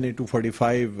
NA 245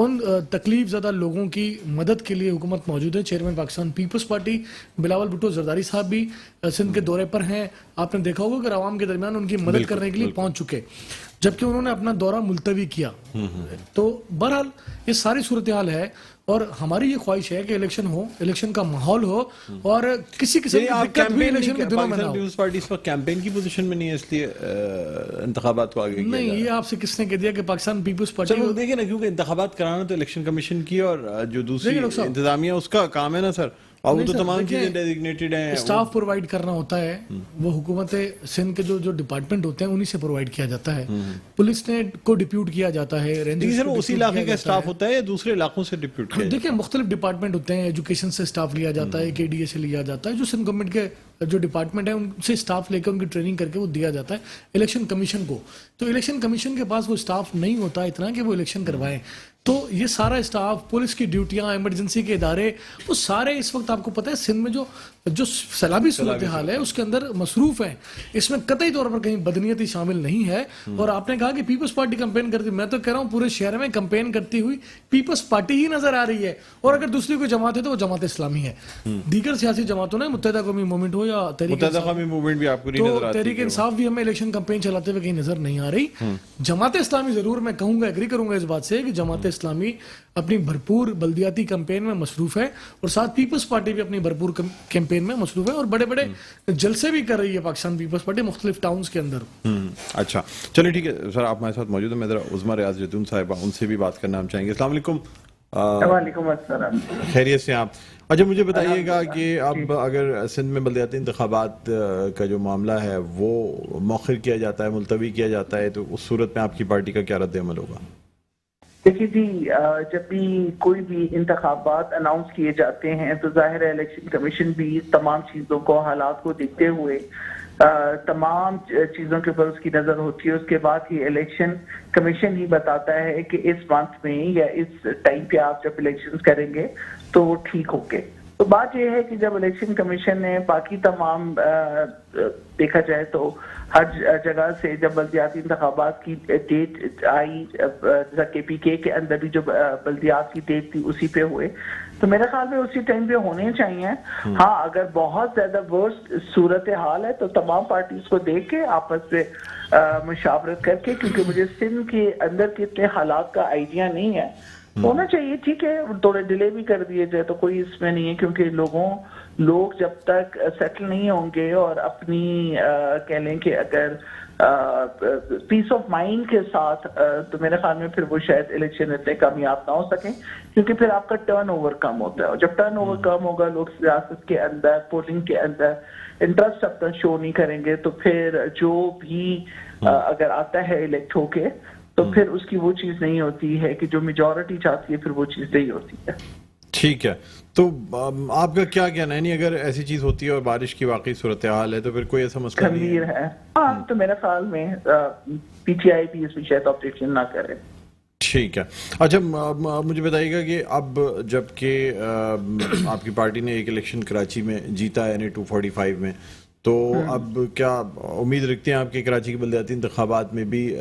ان تکلیف زدہ لوگوں کی مدد کے لیے حکومت موجود ہے. چیئرمین پاکستان پیپلز پارٹی بلاول بھٹو زرداری صاحب بھی سندھ کے دورے پر ہیں. آپ نے دیکھا ہوگا کہ عوام کے درمیان ان کی مدد کرنے کے لیے پہنچ چکے, جبکہ انہوں نے اپنا دورہ ملتوی کیا. تو بہرحال یہ ساری صورتحال ہے, اور ہماری یہ خواہش ہے کہ الیکشن ہو, الیکشن کا ماحول ہو, اور کسی قسم کی دقت بھی الیکشن کے دنوں میں نہ ہو. پیپلز پارٹی اس وقت کیمپین کی پوزیشن میں نہیں ہے, اس لیے انتخابات کو آگے کیا نہیں. یہ آپ سے کس نے کہہ دیا کہ پاکستان پیپلز پارٹی, چلو دیکھیں نا, کیونکہ انتخابات کرانا تو الیکشن کمیشن کی اور جو دوسری انتظامیہ اس کا کام ہے نا سر, اور وہ تو تمام چیزیں ڈیزگنیٹڈ ہیں. اسٹاف پرووائڈ کرنا ہوتا ہے, وہ حکومت سندھ کے جو ڈپارٹمنٹ ہوتے ہیں انہی سے پرووائڈ کیا جاتا ہے. پولیس نے کو ڈپیوٹ کیا جاتا ہے, رینجرز کو اسی علاقے کا اسٹاف ہوتا ہے یا دوسرے علاقوں سے ڈپیوٹ کیا؟ دیکھیں مختلف ڈپارٹمنٹ ہوتے ہیں, ایجوکیشن سے اسٹاف لیا جاتا ہے, کے ڈی اے سے لیا جاتا ہے, جو سندھ گورنمنٹ کے جو ڈپارٹمنٹ ہے ان سے اسٹاف لے کے ان کی ٹریننگ کر کے وہ دیا جاتا ہے الیکشن کمیشن کو. تو الیکشن کمیشن کے پاس وہ اسٹاف نہیں ہوتا اتنا کہ وہ الیکشن کروائیں. تو یہ سارا اسٹاف, پولیس کی ڈیوٹیاں, ایمرجنسی کے ادارے, وہ سارے اس وقت آپ کو پتہ ہے سندھ میں جو سیلابی صورتحال ہے اس کے اندر مصروف ہیں. اس میں قطعی طور پر کہیں بدنیتی شامل نہیں ہے. اور آپ نے کہا کہ پیپلز پارٹی کمپین کرتی, میں تو کہہ رہا ہوں پورے شہر میں کمپین کرتی ہوئی پیپلز پارٹی ہی نظر آ رہی ہے, اور اگر دوسری کوئی جماعت ہے تو وہ جماعت اسلامی ہے. دیگر سیاسی جماعتوں نے, متحدہ قومی موومنٹ ہو یا تحریک انصاف بھی ہمیں الیکشن کمپین چلاتے ہوئے کہیں نظر نہیں آ رہی. جماعت اسلامی ضرور, میں کہوں گا, ایگری کروں گا اس بات سے کہ جماعت اسلامی اپنی بھرپور بلدیاتی کمپین میں مصروف ہے, اور ساتھ پیپلز پارٹی بھی اپنی بھرپور کیمپین میں مصروف ہے, اور بڑے بڑے جلسے بھی کر رہی ہے پاکستان پیپلز پارٹی مختلف ٹاؤنز کے اندر. اچھا چلیے ٹھیک ہے سر, آپ ہمارے ساتھ موجود ہیں. میں ذرا عظمیٰ ریاض جتون صاحبہ, ان سے بھی بات کرنا ہم چاہیں گے. السلام علیکم. وعلیکم السلام. خیریت سے آپ؟ اچھا مجھے بتائیے گا کہ اب اگر سندھ میں بلدیاتی انتخابات کا جو معاملہ ہے وہ مؤخر کیا جاتا ہے, ملتوی کیا جاتا ہے, تو اس صورت میں آپ کی پارٹی کا کیا رد عمل ہوگا؟ دیکھیے جی, جب بھی کوئی بھی انتخابات اناؤنس کیے جاتے ہیں تو ظاہر ہے الیکشن کمیشن بھی تمام چیزوں کو, حالات کو دیکھتے ہوئے تمام چیزوں کے اوپر اس کی نظر ہوتی ہے. اس کے بعد ہی الیکشن کمیشن ہی بتاتا ہے کہ اس منتھ میں یا اس ٹائم پہ آپ جب الیکشن کریں گے تو وہ ٹھیک ہوں گے. تو بات یہ ہے کہ جب الیکشن کمیشن نے باقی تمام دیکھا جائے تو ہر جگہ سے جب بلدیاتی انتخابات کی ڈیٹ آئی, جیسا کے پی کے اندر بھی جو بلدیات کی ڈیٹ تھی اسی پہ ہوئے, تو میرے خیال میں اسی ٹائم پہ ہونے چاہیے. ہاں اگر بہت زیادہ ورسٹ صورتحال ہے تو تمام پارٹیز کو دیکھ کے آپس میں مشاورت کر کے, کیونکہ مجھے سندھ کے اندر کے اتنے حالات کا آئیڈیا نہیں ہے, ہونا چاہیے. ٹھیک ہے تھوڑے ڈیلے بھی کر دیے جائے تو کوئی اس میں نہیں ہے, کیونکہ لوگ جب تک سیٹل نہیں ہوں گے اور اپنی کہہ لیں کہ اگر پیس آف مائنڈ کے ساتھ, تو میرے خیال میں پھر وہ شاید الیکشن اتنے کامیاب نہ ہو سکیں, کیونکہ پھر آپ کا ٹرن اوور کم ہوتا ہے, اور جب ٹرن اوور کم ہوگا لوگ سیاست کے اندر, پولنگ کے اندر انٹرسٹ اپنا شو نہیں کریں گے, تو پھر جو بھی اگر آتا ہے الیکٹ ہو کے تو پھر اس کی وہ چیز نہیں ہوتی ہے کہ جو میجورٹی چاہتی ہے, پھر وہ چیز نہیں ہوتی ہے. ٹھیک ہے, تو آپ کا کیا کہنا ہے؟ نہیں اگر ایسی چیز ہوتی ہے اور بارش کی واقعی صورتحال ہے تو پھر کوئی ایسا مسئلہ نہیں ہے. ہاں تو میرے خیال میں پی ٹی آئی بھی اس میں شاید آبجیکشن نہ کرے. ٹھیک ہے. اچھا مجھے بتائیے گا کہ اب جب کہ آپ کی پارٹی نے ایک الیکشن کراچی میں جیتا ہے, یعنی 245 میں, تو اب کیا امید رکھتے ہیں آپ کے کراچی کے بلدیاتی انتخابات میں بھی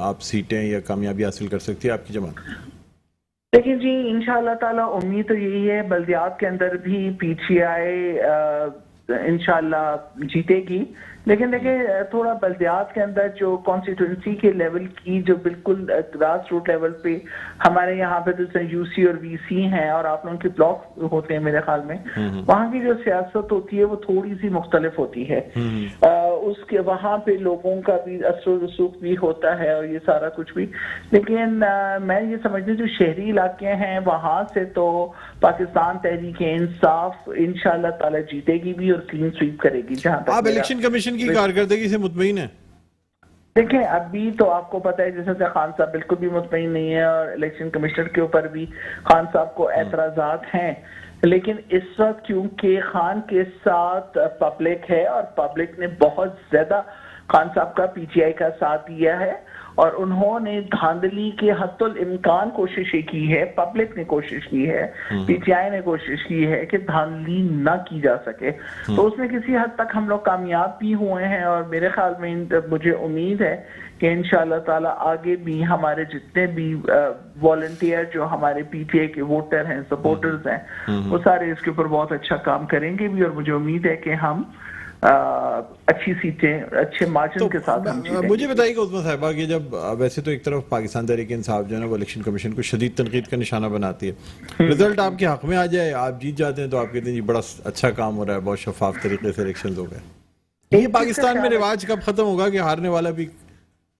آپ سیٹیں یا کامیابی حاصل کر سکتی ہے آپ کی جماعت؟ دیکھیں جی, انشاءاللہ تعالی امید تو یہی ہے, بلدیات کے اندر بھی پی ٹی آئی انشاءاللہ جیتے گی, لیکن دیکھیں تھوڑا بلدیات کے اندر جو کانسٹیٹوئنسی کے لیول کی جو بالکل گراس روٹ لیول پہ ہمارے یہاں پہ تو یو سی اور وی سی ہیں, اور آپ لوگوں کے بلاک ہوتے ہیں میرے خیال میں, وہاں کی جو سیاست ہوتی ہے وہ تھوڑی سی مختلف ہوتی ہے. اس کے وہاں پہ لوگوں کا بھی اثر و رسوخ بھی ہوتا ہے اور یہ سارا کچھ بھی, لیکن میں یہ سمجھتی ہوں جو شہری علاقے ہیں وہاں سے تو پاکستان تحریک انصاف انشاءاللہ تعالی جیتے گی بھی اور کلین سویپ کرے گی. جہاں تک آپ الیکشن کمیشن کی کارکردگی سے مطمئن ہیں؟ دیکھیں ابھی تو آپ کو پتہ ہے جیسے خان صاحب بالکل بھی مطمئن نہیں ہے, اور الیکشن کمشنر کے اوپر بھی خان صاحب کو اعتراضات ہیں, لیکن اس وقت کیونکہ خان کے ساتھ پبلک ہے اور پبلک نے بہت زیادہ خان صاحب کا پی ٹی آئی کا ساتھ دیا ہے, اور انہوں نے دھاندلی کے حتی الامکان کوششیں کی ہے، پبلک نے کوشش کی ہے، پی ٹی آئی نے کوشش کی ہے کہ دھاندلی نہ کی جا سکے، تو اس میں کسی حد تک ہم لوگ کامیاب بھی ہوئے ہیں، اور میرے خیال میں مجھے امید ہے کہ انشاءاللہ تعالی آگے بھی ہمارے جتنے بھی والنٹیئر جو ہمارے پی ٹی آئی کے ووٹر ہیں، سپورٹرز ہیں، وہ سارے اس کے اوپر بہت اچھا کام کریں گے بھی، اور مجھے امید ہے کہ ہم اچھی سیٹیں اچھے مارجن کے ساتھ ہم جیتیں گے۔ مجھے بتائیے کہ عظمیٰ صاحبہ کہ جب ویسے تو ایک طرف پاکستان تحریک انصاف جو ہے نا وہ الیکشن کمیشن کو شدید تنقید کا نشانہ بناتی ہے، رزلٹ آپ کے حق میں آ جائے، آپ جیت جاتے ہیں تو آپ کہتے ہیں جی بڑا اچھا کام ہو رہا ہے، بہت شفاف طریقے سے الیکشنز ہو گئے۔ یہ پاکستان میں رواج کب ختم ہوگا کہ ہارنے والا بھی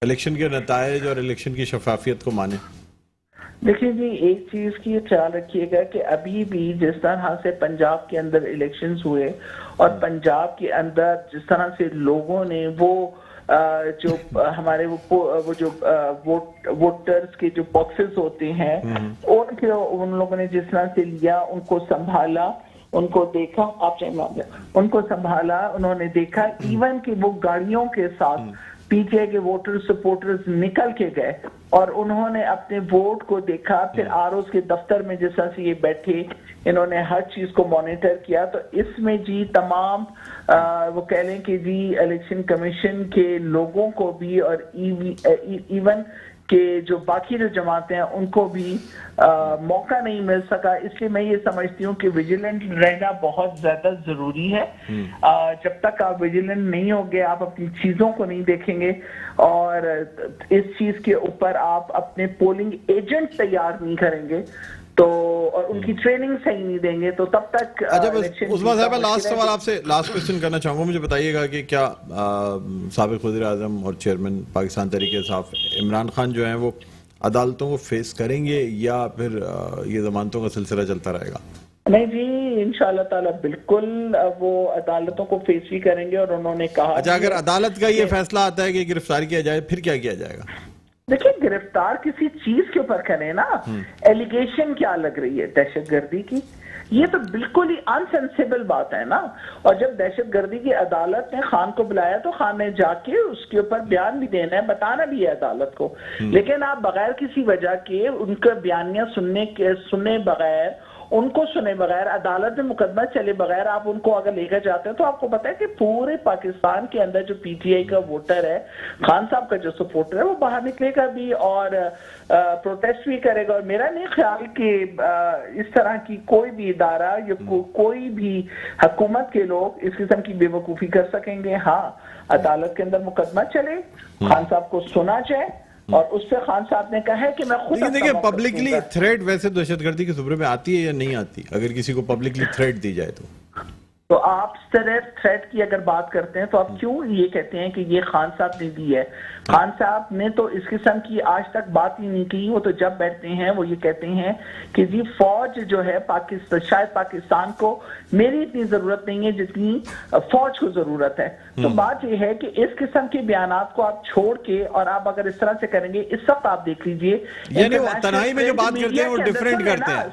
الیکشن کے نتائج اور الیکشن کی شفافیت کو مانے؟ دیکھیں جی، ایک چیز کی خیال رکھیے گا کہ ابھی بھی جس طرح سے پنجاب کے اندر الیکشنز ہوئے اور پنجاب کے اندر جس طرح سے لوگوں نے وہ جو ہمارے وہ جو ووٹرز کے جو باکسز ہوتے ہیں ان لوگوں نے جس طرح سے لیا، ان کو سنبھالا، ان کو دیکھا، آپ ان کو سنبھالا، انہوں نے دیکھا، ایون کہ وہ گاڑیوں کے ساتھ پی ٹی آئی کے ووٹر سپورٹرز نکل کے گئے اور انہوں نے اپنے ووٹ کو دیکھا، پھر آر اوز کے دفتر میں جس طرح سے یہ بیٹھے، انہوں نے ہر چیز کو مانیٹر کیا، تو اس میں جی تمام وہ کہہ لیں کہ جی الیکشن کمیشن کے لوگوں کو بھی اور ایون کہ جو باقی جو جماعتیں ہیں ان کو بھی موقع نہیں مل سکا، اس لیے میں یہ سمجھتی ہوں کہ ویجیلنٹ رہنا بہت زیادہ ضروری ہے۔ جب تک آپ ویجیلنٹ نہیں ہوگے، آپ اپنی چیزوں کو نہیں دیکھیں گے اور اس چیز کے اوپر آپ اپنے پولنگ ایجنٹ تیار نہیں کریں گے تو اور ان کی ٹریننگ صحیح نہیں دیں گے تو تب تک عثمان صاحبہ لاسٹ سوال آپ سے لاسٹ کوسچن کرنا چاہوں گا، مجھے بتائیے گا کہ کیا سابق وزیر اعظم اور چیئرمین پاکستان تحریک انصاف عمران خان جو ہیں وہ عدالتوں کو فیس کریں گے یا پھر یہ ضمانتوں کا سلسلہ چلتا رہے گا؟ نہیں جی، انشاءاللہ تعالی بالکل وہ عدالتوں کو فیس بھی کریں گے، اور انہوں نے کہا اچھا اگر عدالت کا یہ فیصلہ آتا ہے کہ گرفتار کیا جائے پھر کیا کیا جائے گا؟ دیکھیں گرفتار کسی چیز کے اوپر کریں نا، ایلیگیشن کیا لگ رہی ہے دہشت گردی کی، یہ تو بالکل ہی انسینسیبل بات ہے نا، اور جب دہشت گردی کی عدالت نے خان کو بلایا تو خان نے جا کے اس کے اوپر بیان بھی دینا ہے، بتانا بھی ہے عدالت کو، لیکن آپ بغیر کسی وجہ کے ان کا بیانیہ سننے بغیر، ان کو سنے بغیر، عدالت میں مقدمہ چلے بغیر آپ ان کو اگر لے کر جاتے ہیں تو آپ کو پتا ہے کہ پورے پاکستان کے اندر جو پی ٹی آئی کا ووٹر ہے، خان صاحب کا جو سپورٹر ہے، وہ باہر نکلے گا بھی اور پروٹیسٹ بھی کرے گا، اور میرا نہیں خیال کہ اس طرح کی کوئی بھی ادارہ یا کوئی بھی حکومت کے لوگ اس قسم کی بے وقوفی کر سکیں گے۔ ہاں، عدالت کے اندر مقدمہ چلے، خان صاحب کو سنا جائے، اور اس پہ خان صاحب نے کہا ہے کہ میں خود دیکھیں پبلکلی تھریٹ ویسے دہشت گردی کے زمرے میں آتی ہے یا نہیں آتی؟ اگر کسی کو پبلکلی تھریٹ دی جائے تو آپ صرف تھریٹ کی اگر بات کرتے ہیں تو آپ کیوں یہ کہتے ہیں کہ یہ خان صاحب نے دی ہے؟ خان صاحب نے تو اس قسم کی آج تک بات ہی نہیں کی، وہ تو جب بیٹھتے ہیں وہ یہ کہتے ہیں کہ جی فوج جو ہے شاید پاکستان کو میری اتنی ضرورت نہیں ہے جتنی فوج کو ضرورت ہے۔ تو بات یہ ہے کہ اس قسم کے بیانات کو آپ چھوڑ کے اور آپ اگر اس طرح سے کریں گے، اس وقت آپ دیکھ لیجئے تنہائی میں جو بات کرتے ہیں وہ ڈیفرنٹ کرتے ہیں،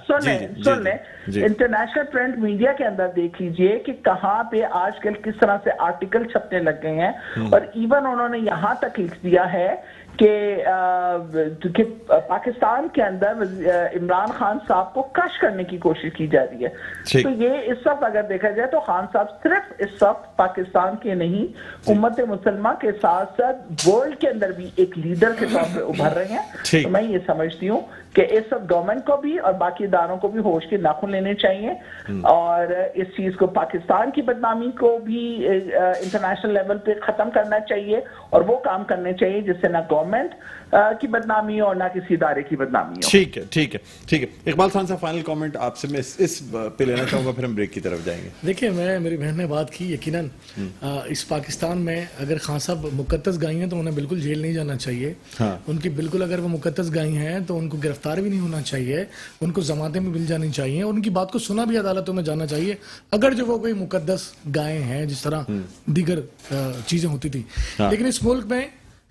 سن لیں انٹرنیشنل پرنٹ میڈیا کے اندر دیکھ لیجئے کہ کہاں پہ آج کل کس طرح سے آرٹیکل چھپنے لگ گئے ہیں، اور ایون انہوں نے یہاں تک لکھ دیا ہے کہ پاکستان کے اندر عمران خان صاحب کو کش کرنے کی کوشش کی جا رہی ہے۔ تو یہ اس وقت اگر دیکھا جائے تو خان صاحب صرف اس وقت پاکستان کے نہیں، امت مسلمہ کے ساتھ ساتھ ورلڈ کے اندر بھی ایک لیڈر کے طور پہ ابھر رہے ہیں۔ تو میں یہ سمجھتی ہوں کہ اس وقت گورنمنٹ کو بھی اور باقی اداروں کو بھی ہوش کے ناخن لینے چاہیے، اور اس چیز کو پاکستان کی بدنامی کو بھی انٹرنیشنل لیول پہ ختم کرنا چاہیے، اور وہ کام کرنے چاہیے جس سے نہ گورنمنٹ کی بدنامی ہو نہ کسی ادارے کی بدنامی ہو۔ ٹھیک ہے اقبال خان صاحب فائنل کامنٹ آپ سے میں اس پہ لینا چاہوں گا، پھر ہم بریک کی طرف جائیں گے۔ دیکھیں میری بہن نے بات کی، یقیناً اس پاکستان میں اگر خان صاحب مقدس گائی ہیں تو انہیں بالکل جیل نہیں جانا چاہیے، ان کی بالکل اگر وہ مقدس گائی ہیں تو ان کو گرفتار بھی نہیں ہونا چاہیے، ان کو ضمانتیں بھی مل جانی چاہیے، اور ان کی بات کو سنا بھی عدالتوں میں جانا چاہیے اگر جو وہ کوئی مقدس گائیں ہیں جس طرح دیگر چیزیں ہوتی تھی۔ لیکن اس ملک میں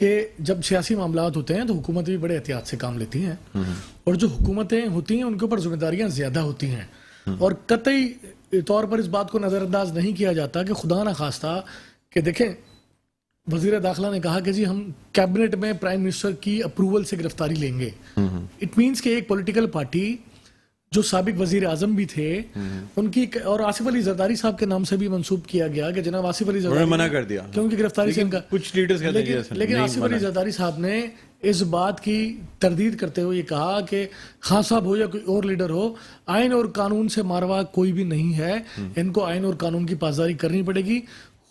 کہ جب سیاسی معاملات ہوتے ہیں تو حکومتیں بھی بڑے احتیاط سے کام لیتی ہیں، اور جو حکومتیں ہوتی ہیں ان کے اوپر ذمہ داریاں زیادہ ہوتی ہیں، اور قطعی طور پر اس بات کو نظر انداز نہیں کیا جاتا کہ خدا نہ خواستہ کہ دیکھیں وزیر داخلہ نے کہا کہ جی ہم کیبنٹ میں پرائم منسٹر کی اپروول سے گرفتاری لیں گے. اٹ مینس کہ ایک پولیٹیکل پارٹی جو سابق وزیر اعظم بھی تھے ان کی، اور آصف علی زرداری صاحب کے نام سے بھی منسوب کیا گیا کہ جناب آصف علی زرداری منع کر دیا کہ ان کی گرفتاری سے ان کا، کچھ لیڈرز کہتے ہیں لیکن آصف علی زرداری صاحب نے اس بات کی تردید کرتے ہوئے یہ کہا کہ خان صاحب ہو یا کوئی اور لیڈر ہو، آئین اور قانون سے ماروا کوئی بھی نہیں ہے، ان کو آئین اور قانون کی پاسداری کرنی پڑے گی.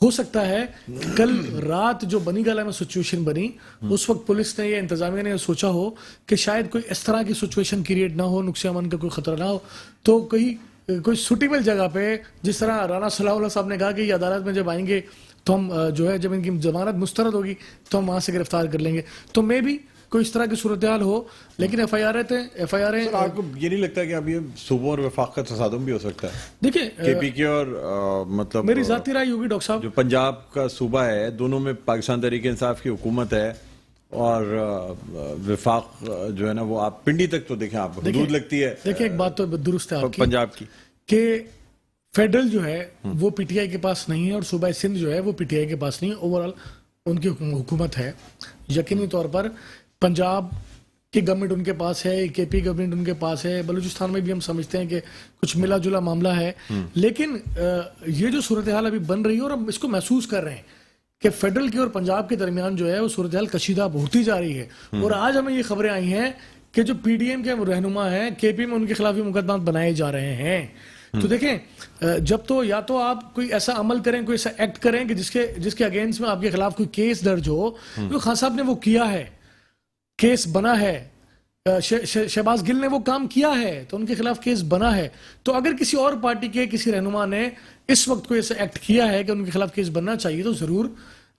ہو سکتا ہے کہ کل رات جو بنی گالہ میں سچویشن بنی اس وقت پولیس نے یا انتظامیہ نے سوچا ہو کہ شاید کوئی اس طرح کی سچویشن کریٹ نہ ہو، نقص امن کا کوئی خطرہ نہ ہو، تو کوئی سوٹیبل جگہ پہ، جس طرح رانا صلاح اللہ صاحب نے کہا کہ یہ عدالت میں جب آئیں گے تو ہم جو ہے جب ان کی ضمانت مسترد ہوگی تو ہم وہاں سے گرفتار کر لیں گے، تو میں بھی کوئی اس طرح کی صورتحال ہو. لیکن ایف آئی آر آپ کو یہ نہیں لگتا کہ اب یہ صوبوں اور وفاق کا تصادم بھی ہو سکتا ہے؟ دیکھیں کے پی کے اور مطلب میری ذاتی رائے ہوگی ڈاکٹر صاحب، جو پنجاب کا صوبہ ہے دونوں میں پاکستان تحریک انصاف کی حکومت ہے، اور وفاق جو ہے نا وہ آپ پنڈی تک تو دیکھیں آپ حدود لگتی ہے. دیکھیں ایک بات تو درست ہے آپ کی پنجاب کی کہ فیڈرل جو ہے وہ پی ٹی آئی کے پاس نہیں ہے اور صوبہ سندھ جو ہے وہ پی ٹی آئی کے پاس نہیں ہے، اوور آل ان کی حکومت ہے. یقینی طور پر پنجاب کی گورنمنٹ ان کے پاس ہے، کے پی گورنمنٹ ان کے پاس ہے، بلوچستان میں بھی ہم سمجھتے ہیں کہ کچھ ملا جلا معاملہ ہے. لیکن یہ جو صورتحال ابھی بن رہی ہے اور ہم اس کو محسوس کر رہے ہیں کہ فیڈرل کی اور پنجاب کے درمیان جو ہے وہ صورتحال کشیدہ ہوتی جا رہی ہے. اور آج ہمیں یہ خبریں آئی ہیں کہ جو پی ڈی ایم کے رہنما ہیں کے پی میں ان کے خلاف بھی مقدمات بنائے جا رہے ہیں. تو دیکھیں جب تو یا تو آپ کوئی ایسا عمل کریں، کوئی ایسا ایکٹ کریں کہ جس کے اگینسٹ میں آپ کے خلاف کوئی کیس درج ہو. جو خان صاحب نے وہ کیا ہے، کیس بنا ہے، شہباز گل نے وہ کام کیا ہے تو ان کے خلاف کیس بنا ہے. تو اگر کسی اور پارٹی کے کسی رہنما نے اس وقت کوئی ایسا ایکٹ کیا ہے کہ ان کے خلاف کیس بننا چاہیے تو ضرور.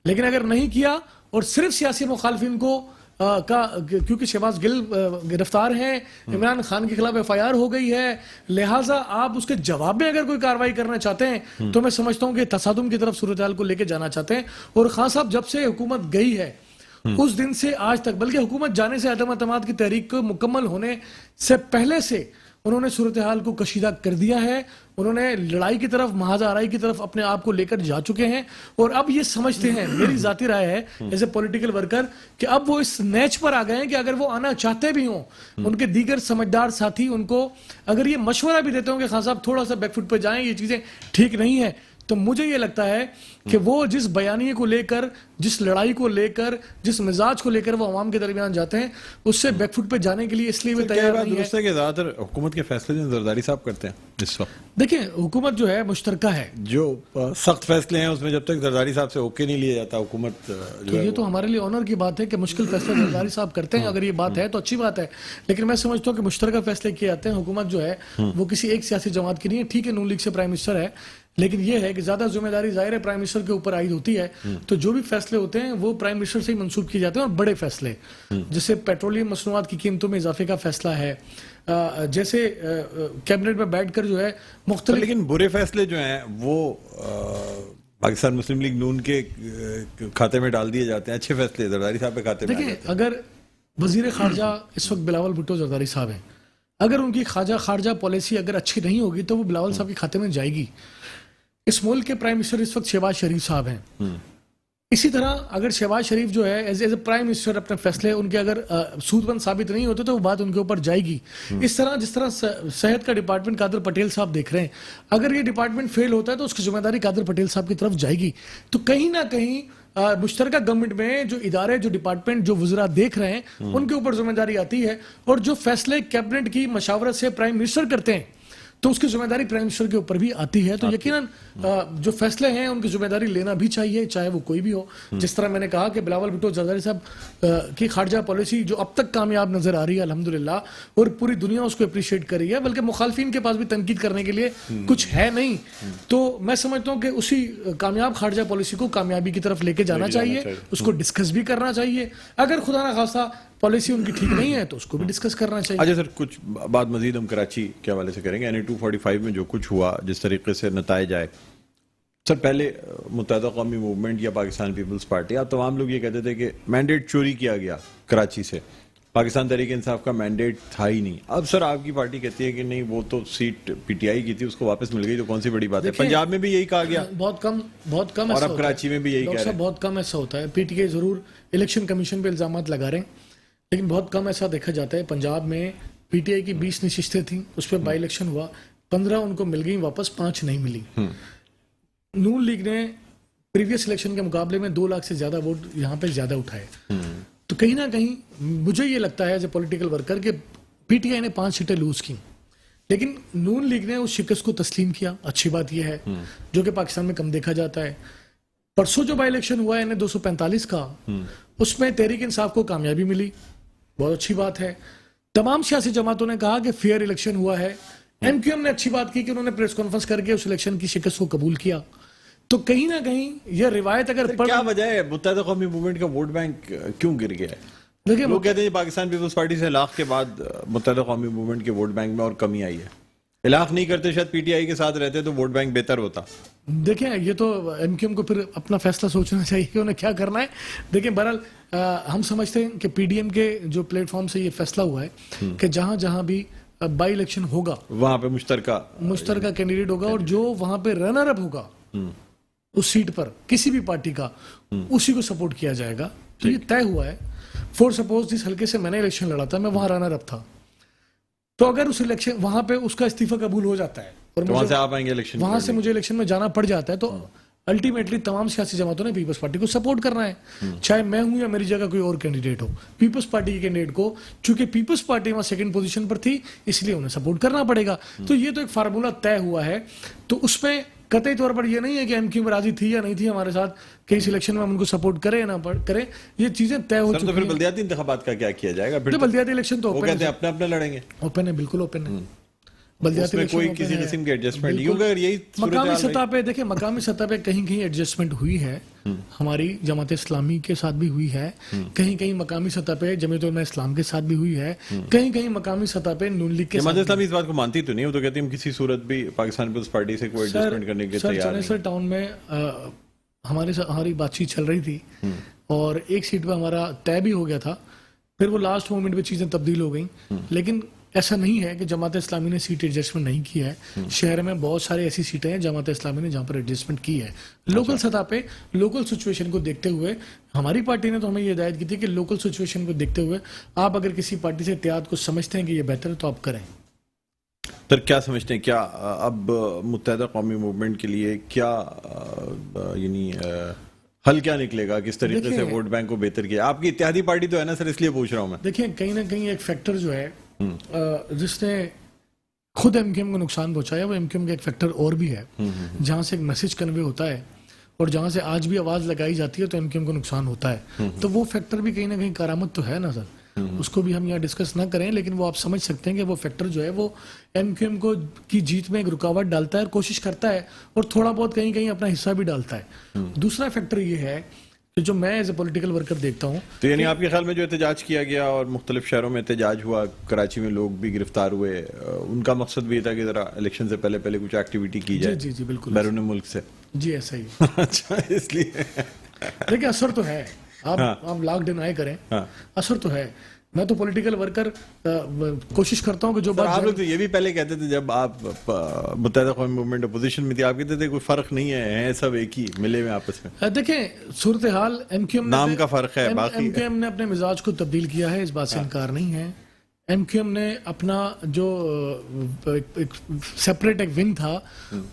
لیکن اگر نہیں کیا اور صرف سیاسی مخالفین کو کیونکہ شہباز گل گرفتار ہیں، عمران خان کے خلاف ایف آئی آر ہو گئی ہے، لہٰذا آپ اس کے جواب میں اگر کوئی کارروائی کرنا چاہتے ہیں تو میں سمجھتا ہوں کہ تصادم کی طرف صورتحال کو لے کے جانا چاہتے ہیں. اور خان صاحب جب سے حکومت گئی ہے اس دن سے آج تک، بلکہ حکومت جانے سے عدم اعتماد کی تحریک کو مکمل ہونے سے پہلے سے انہوں نے صورتحال کو کشیدہ کر دیا ہے. انہوں نے لڑائی کی طرف، محاذ آرائی کی طرف اپنے آپ کو لے کر جا چکے ہیں، اور اب یہ سمجھتے ہیں، میری ذاتی رائے ہے ایز اے پولیٹیکل ورکر، کہ اب وہ اس نیچ پر آ گئے ہیں کہ اگر وہ آنا چاہتے بھی ہوں، ان کے دیگر سمجھدار ساتھی ان کو اگر یہ مشورہ بھی دیتے ہوں کہ خان صاحب تھوڑا سا بیک فٹ پہ جائیں، یہ چیزیں ٹھیک نہیں ہیں، تو مجھے یہ لگتا ہے کہ وہ جس بیانیے کو لے کر، جس لڑائی کو لے کر، جس مزاج کو لے کر وہ عوام کے درمیان جاتے ہیں، اس سے بیک فٹ پہ جانے کے لیے اس لیے وہ تیار نہیں ہے. درست ہے کہ زیادہ تر حکومت کے فیصلے زرداری صاحب کرتے ہیں اس وقت. دیکھیں حکومت جو ہے مشترکہ ہے، جو سخت فیصلے ہیں اس میں جب تک زرداری صاحب سے اوکے نہیں لیا جاتا حکومت جو ہے یہ تو ہمارے لیے آنر کی بات ہے کہ مشکل فیصلے زرداری صاحب کرتے ہیں. اگر یہ بات ہے تو اچھی بات ہے، لیکن میں سمجھتا ہوں کہ مشترکہ فیصلے کیے جاتے ہیں. حکومت جو ہے وہ کسی ایک سیاسی جماعت کی نہیں ہے. ٹھیک ہے نون لیگ سے پرائم منسٹر ہے، لیکن یہ ہے کہ زیادہ ذمہ داری ظاہر ہے پرائم منسٹر کے اوپر عائد ہوتی ہے. تو جو بھی فیصلے ہوتے ہیں وہ پرائم منسٹر سے ہی منسوب کیے جاتے ہیں، اور بڑے فیصلے جیسے پیٹرولیم مصنوعات کی قیمتوں میں اضافے کا فیصلہ ہے، جیسے کیبنٹ میں بیٹھ کر جو ہے مختلف. لیکن برے فیصلے جو ہیں وہ پاکستان مسلم لیگ نون کے کھاتے میں ڈال دیے جاتے ہیں، اچھے فیصلے زرداری صاحب کے کھاتے میں. دیکھیں اگر وزیر خارجہ اس وقت بلاول بھٹو زرداری صاحب ہیں، اگر ان کی خارجہ پالیسی اگر اچھی نہیں ہوگی تو وہ بلاول صاحب کے کھاتے میں جائے گی. اس ملک کے پرائم منسٹر اس وقت شہباز شریف صاحب ہیں. اسی طرح اگر شہباز شریف جو ہے ایز اے پرائم منسٹر اپنے فیصلے ان کے اگر سود مند ثابت نہیں ہوتے تو وہ بات ان کے اوپر جائے گی. اس طرح جس طرح صحت کا ڈپارٹمنٹ قادر پٹیل صاحب دیکھ رہے ہیں، اگر یہ ڈپارٹمنٹ فیل ہوتا ہے تو اس کی ذمہ داری قادر پٹیل صاحب کی طرف جائے گی. تو کہیں نہ کہیں مشترکہ گورنمنٹ میں جو ادارے، جو ڈپارٹمنٹ، جو وزراء دیکھ رہے ہیں ان کے اوپر ذمہ داری آتی ہے، اور جو فیصلے کیبنٹ کی مشاورت سے پرائم منسٹر کرتے ہیں تو اس کی ذمہ داری پرائم منسٹر کے اوپر بھی آتی ہے. تو یقیناً جو فیصلے ہیں ان کی ذمہ داری لینا بھی چاہیے، چاہے وہ کوئی بھی ہو. جس طرح میں نے کہا کہ بلاول بھٹو زرداری صاحب کی خارجہ پالیسی جو اب تک کامیاب نظر آ رہی ہے الحمدللہ، اور پوری دنیا اس کو اپریشیٹ کر رہی ہے، بلکہ مخالفین کے پاس بھی تنقید کرنے کے لیے کچھ ہے نہیں. تو میں سمجھتا ہوں کہ اسی کامیاب خارجہ پالیسی کو کامیابی کی طرف لے کے جانا چاہیے، اس کو ڈسکس بھی کرنا چاہیے. اگر خدا نہ خواستہ پالیسی ان کی ٹھیک نہیں ہے تو اس کو بھی ڈسکس کرنا چاہیے. اچھا سر، کچھ بات مزید ہم کراچی کے حوالے سے کریں گے. NE 245 میں جو کچھ ہوا، جس طریقے سے نتائج آئے، سر پہلے متحدہ قومی موومنٹ یا پاکستان پیپلز پارٹی، آپ تمام لوگ یہ کہتے تھے کہ مینڈیٹ چوری کیا گیا کراچی سے، پاکستان تحریک انصاف کا مینڈیٹ تھا ہی نہیں. اب سر آپ کی پارٹی کہتی ہے کہ نہیں، وہ تو سیٹ پی ٹی آئی کی تھی، اس کو واپس مل گئی، تو کون سی بڑی بات ہے؟ پنجاب میں بھی یہی کہا گیا، بہت کم اور اب کراچی میں بھی یہی کہہ رہے ہیں. بہت کم ایسا ہوتا ہے. پی ٹی آئی ضرور الیکشن کمیشن پہ الزامات لگا رہے ہیں، لیکن بہت کم ایسا دیکھا جاتا ہے. پنجاب میں پی ٹی آئی کی 20 نشستیں تھیں، اس پہ بائی الیکشن ہوا، 15 ان کو مل گئی واپس، 5 نہیں ملی. نون لیگ نے پریویس الیکشن کے مقابلے میں 2 لاکھ سے زیادہ ووٹ یہاں پہ زیادہ اٹھائے. تو کہیں نہ کہیں مجھے یہ لگتا ہے ایز اے پولیٹیکل ورکر کہ پی ٹی آئی نے 5 سیٹیں لوز کی، لیکن نون لیگ نے اس شکست کو تسلیم کیا. اچھی بات یہ ہے، جو کہ پاکستان میں کم دیکھا جاتا ہے. پرسوں جو بائی الیکشن ہوا ہے 245 کا، اس میں تحریک انصاف کو کامیابی ملی، بہت اچھی بات ہے. تمام سیاسی جماعتوں نے کہا کہ فیئر الیکشن ہوا ہے. ایم کیو ایم نے اچھی بات کی کہ انہوں نے پریس کانفرنس کر کے اس الیکشن کی شکست کو قبول کیا. تو کہیں نہ کہیں یہ روایت اگر کیا وجہ ہے متحدہ قومی موومنٹ کا ووٹ بینک کیوں گر گیا ہے؟ دیکھیں، لوگ کہتے ہیں پاکستان پیپلز پارٹی سے الاغ کے بعد متحدہ قومی موومنٹ کے ووٹ بینک میں اور کمی آئی ہے. الاغ نہیں کرتے، شاید پی ٹی آئی کے ساتھ رہتے تو ووٹ بینک بہتر ہوتا. دیکھیں یہ تو ایم کیو ایم کو پھر اپنا فیصلہ سوچنا چاہیے کہ انہیں کیا کرنا ہے. دیکھیں بہرحال ہم سمجھتے ہیں کہ پی ڈی ایم کے جو پلیٹ فارم سے یہ فیصلہ ہوا ہے کہ جہاں جہاں بھی بائی الیکشن ہوگا وہاں پہ مشترکہ کینڈیڈیٹ ہوگا، اور جو وہاں پہ رنر اپ ہوگا اس سیٹ پر کسی بھی پارٹی کا، اسی کو سپورٹ کیا جائے گا. تو یہ طے ہوا ہے. فور سپوز جس حلقے سے میں نے الیکشن لڑا تھا، میں وہاں رنر اپ تھا، تو اگر اس الیکشن وہاں پہ اس کا استعفیٰ قبول ہو جاتا ہے اور وہاں سے آپ آئیں گے الیکشن، وہاں سے مجھے الیکشن میں جانا پڑ جاتا ہے، تو الٹیمیٹلی تمام سیاسی جماعتوں نے پیپلز پارٹی کو سپورٹ کرنا ہے، چاہے میں ہوں یا میری جگہ کوئی اور کینڈیڈیٹ ہو. پیپلز پارٹی کے کینڈیڈیٹ کو، چونکہ پیپلز پارٹی وہاں سیکنڈ پوزیشن پر تھی، اس لیے انہیں سپورٹ کرنا پڑے گا. تو یہ تو ایک فارمولہ طے ہوا ہے. تو اس میں قطعی طور پر یہ نہیں ہے کہ ایم کیو راضی تھی یا نہیں تھی ہمارے ساتھ کہ اس الیکشن میں ہم ان کو سپورٹ کریں یا نہ کریں. یہ چیزیں طے ہو چکی ہیں. تو پھر بلدیاتی انتخابات کا کیا کیا جائے گا؟ بلدیاتی الیکشن تو وہ کہتے ہیں اپنے اپنے لڑیں گے، اوپن ہے، بالکل اوپن ہے. اس میں کوئی کسی قسم کی ایڈجسٹمنٹ نہیں ہوگا. یہی مقامی سطح پہ دیکھیں، مقامی سطح پہ کہیں کہیں ایڈجسٹمنٹ ہوئی ہے، ہماری جماعت اسلامی کے ساتھ بھی ہوئی ہے، کہیں کہیں مقامی سطح پہ جمعیت علماء اسلام کے ساتھ بھی ہوئی ہے، کہیں کہیں مقامی سطح پہ نون لیگ کے ساتھ. جماعت اسلامی اس بات کو مانتی تو نہیں، وہ تو کہتی ہم کسی صورت بھی پاکستان پیپلز پارٹی سے کوئی ایڈجسٹمنٹ کرنے کے تیار نہیں. سر ٹاؤن میں ہماری بات چیت چل رہی تھی اور ایک سیٹ پہ ہمارا طے بھی ہو گیا تھا، پھر وہ لاسٹ مومنٹ پہ چیزیں تبدیل ہو گئیں. لیکن ایسا نہیں ہے کہ جماعت اسلامی نے سیٹ ایڈجسٹمنٹ نہیں کی ہے. شہر میں بہت سارے ایسی سیٹیں ہیں جماعت اسلامی نے جہاں پر ایڈجسٹمنٹ کی ہے. لوکل سطح پہ لوکل سچویشن کو دیکھتے ہوئے ہماری پارٹی نے تو ہمیں یہ ہدایت کی تھی کہ لوکل سچویشن کو دیکھتے ہوئے آپ اگر کسی پارٹی سے اتحاد کو سمجھتے ہیں کہ یہ بہتر ہے تو آپ کریں. سر کیا سمجھتے ہیں، کیا اب متحدہ قومی موومنٹ کے لیے کیا یعنی حل کیا نکلے گا؟ کس طریقے سے ووٹ بینک کو بہتر کیا؟ آپ کی اتحادی پارٹی تو ہے نا سر، اس لیے پوچھ رہا ہوں میں. دیکھیں کہیں نہ کہیں ایک فیکٹر جو ہے جس نے خود ایم کیو ایم کو نقصان پہنچایا، وہ ایم کیو ایم کا ایک فیکٹر اور بھی ہے، جہاں سے ایک میسج کنوے ہوتا ہے اور جہاں سے آج بھی آواز لگائی جاتی ہے تو ایم کیو ایم کو نقصان ہوتا ہے. تو وہ فیکٹر بھی کہیں نہ کہیں کارآمد تو ہے نا سر، اس کو بھی ہم یہاں ڈسکس نہ کریں، لیکن وہ آپ سمجھ سکتے ہیں کہ وہ فیکٹر جو ہے وہ ایم کیو ایم کو کی جیت میں ایک رکاوٹ ڈالتا ہے اور کوشش کرتا ہے اور تھوڑا بہت کہیں کہیں اپنا حصہ بھی ڈالتا ہے. دوسرا فیکٹر یہ ہے کہ جو میں ایز اے پولیٹیکل ورکر دیکھتا ہوں، تو یعنی آپ کے خیال میں جو احتجاج کیا گیا اور مختلف شہروں میں احتجاج ہوا، کراچی میں لوگ بھی گرفتار ہوئے، ان کا مقصد بھی تھا کہ ذرا الیکشن سے پہلے کچھ ایکٹیویٹی کی جائے؟ جی جی بالکل، بیرون ملک سے. جی ایسا ہی. اچھا، اس لیے دیکھیں اثر تو ہے، آپ لاک ڈینائی کریں، اثر تو ہے. میں تو پولیٹیکل ورکر کوشش کرتا ہوں کہ جو بات آپ لوگ تو یہ بھی پہلے کہتے تھے جب آپ متحدہ قومی موومنٹ اپوزیشن میں تھی، آپ کہتے تھے کوئی فرق نہیں ہے، سب ایک ہی ملے ہوئے آپس میں. دیکھیں صورتحال ایم کیو ایم نام کا فرق ہے، باقی ایم کیو ایم نے اپنے مزاج کو تبدیل کیا ہے، اس بات سے انکار نہیں ہے. ایم کیو ایم نے اپنا جو سیپریٹ ایک ونگ تھا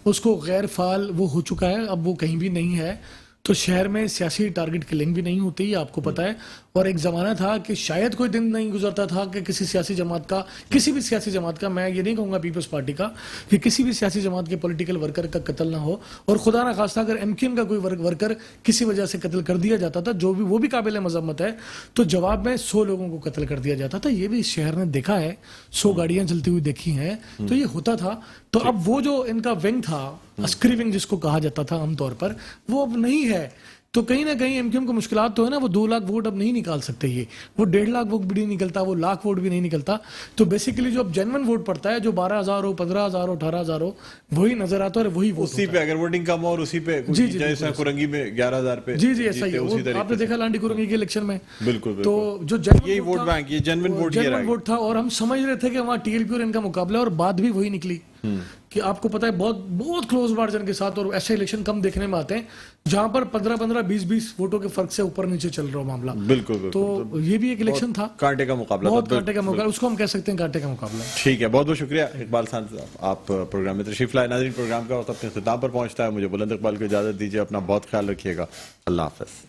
اس کو غیر فعال وہ ہو چکا ہے، اب وہ کہیں بھی نہیں ہے. تو شہر میں سیاسی ٹارگٹ کلنگ بھی نہیں ہوتی، آپ کو پتا ہے. اور ایک زمانہ تھا کہ شاید کوئی دن نہیں گزرتا تھا کہ کسی سیاسی جماعت کا، کسی بھی سیاسی جماعت کا، میں یہ نہیں کہوں گا پیپلز پارٹی کا، کہ کسی بھی سیاسی جماعت کے پولیٹیکل ورکر کا قتل نہ ہو. اور خدا نہ خواستہ اگر ایم کیو ایم کا کوئی ورکر کسی وجہ سے قتل کر دیا جاتا تھا، جو بھی وہ بھی قابل مذمت ہے، تو جواب میں 100 لوگوں کو قتل کر دیا جاتا تھا. یہ بھی اس شہر نے دیکھا ہے، 100 گاڑیاں چلتی ہوئی دیکھی ہیں، تو یہ ہوتا تھا. تو اب وہ جو ان کا ونگ تھا، عسکری ونگ جس کو کہا جاتا تھا عام طور پر، وہ اب نہیں ہے. تو کہیں نہ کہیں ایم کیو ایم کو مشکلات تو ہے نا, وہ 2 لاکھ ووٹ اب نہیں نکال سکتے, یہ وہ 1.5 لاکھ ووٹ بھی نہیں نکلتا, وہ لاکھ ووٹ بھی نہیں نکلتا. تو بیسیکلی جو اب جینون ووٹ پڑتا ہے, جو 12,000 ہو, 15,000 ہو, 18,000 ہو, وہی نظر آتا ہے اور وہی ووٹ اسی پہ اگر ووٹنگ کم ہو اور اسی پہ جیسا کرنگی میں 11,000 پہ جی ایسا ہی ہے. آپ نے دیکھا لانڈی کرنگی کے الیکشن میں, بالکل تو جو یہی ووٹ بینک, یہ جینون ووٹ تھا, اور ہم سمجھ رہے تھے کہ وہاں ٹی ایل پی اور ان کا مقابلہ ہے, اور بات بھی وہی نکلی کہ آپ کو پتا ہے بہت بہت کلوز مارجن کے ساتھ, اور ایسے الیکشن کم دیکھنے میں آتے ہیں جہاں پر 15 20 ووٹوں کے فرق سے اوپر نیچے چل رہا معاملہ. بالکل. تو یہ بھی ایک الیکشن تھا, کانٹے کا مقابلہ, بہت کانٹے کا مقابلہ, اس کو ہم کہہ سکتے ہیں کانٹے کا مقابلہ. ٹھیک ہے, بہت بہت شکریہ اقبال صاحب, آپ پروگرام میں تشریف لائے. ناظرین, پروگرام کا وقت اپنے اختتام پر پہنچتا ہے. مجھے بلند اقبال کو اجازت دیجیے, اپنا بہت خیال رکھیے گا. اللہ حافظ.